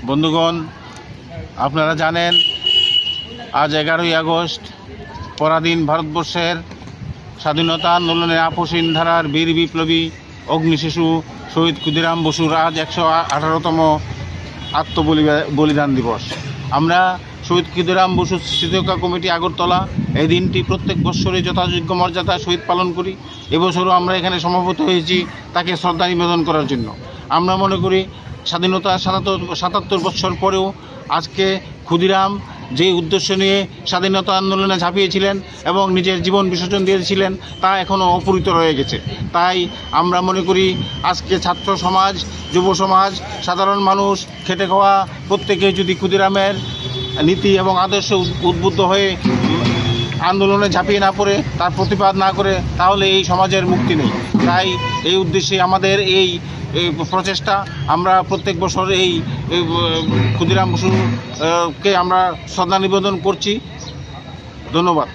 বন্ধুগণ, আপনারা জানেন আজ 11ই আগস্ট পরাধীন ভারতবর্ষের স্বাধীনতা আন্দোলনের আপসীন ধারার বীর বিপ্লবী অগ্নিশিশু শহীদ ক্ষুদিরাম বসুর আজ 118তম আত্মবলিদান দিবস। আমরা শহীদ ক্ষুদিরাম বসু স্মৃতিরক্ষা কমিটি আগরতলা এই দিনটি প্রত্যেক বৎসরে যথাযোগ্য মর্যাদা সহিত পালন করি। এবছরও আমরা এখানে সমবেত হয়েছি তাকে শ্রদ্ধা নিবেদন করার জন্য। আমরা মনে করি স্বাধীনতা 77 বৎসর পরেও আজকে ক্ষুদিরাম যে উদ্দেশ্য নিয়ে স্বাধীনতা আন্দোলনে ঝাঁপিয়েছিলেন এবং নিজের জীবন বিসর্জন দিয়েছিলেন তা এখনও অপূরিত রয়ে গেছে। তাই আমরা মনে করি আজকে ছাত্র সমাজ, যুব সমাজ, সাধারণ মানুষ, খেটে খাওয়া প্রত্যেকে যদি ক্ষুদিরামের নীতি এবং আদর্শে উদ্বুদ্ধ হয়ে আন্দোলনে ঝাঁপিয়ে না পড়ে, তার প্রতিবাদ না করে, তাহলে এই সমাজের মুক্তি নেই। তাই এই উদ্দেশ্যে আমাদের এই প্রচেষ্টা। আমরা প্রত্যেক বছর এই ক্ষুদিরাম বসুকে আমরা শ্রদ্ধা নিবেদন করছি। ধন্যবাদ।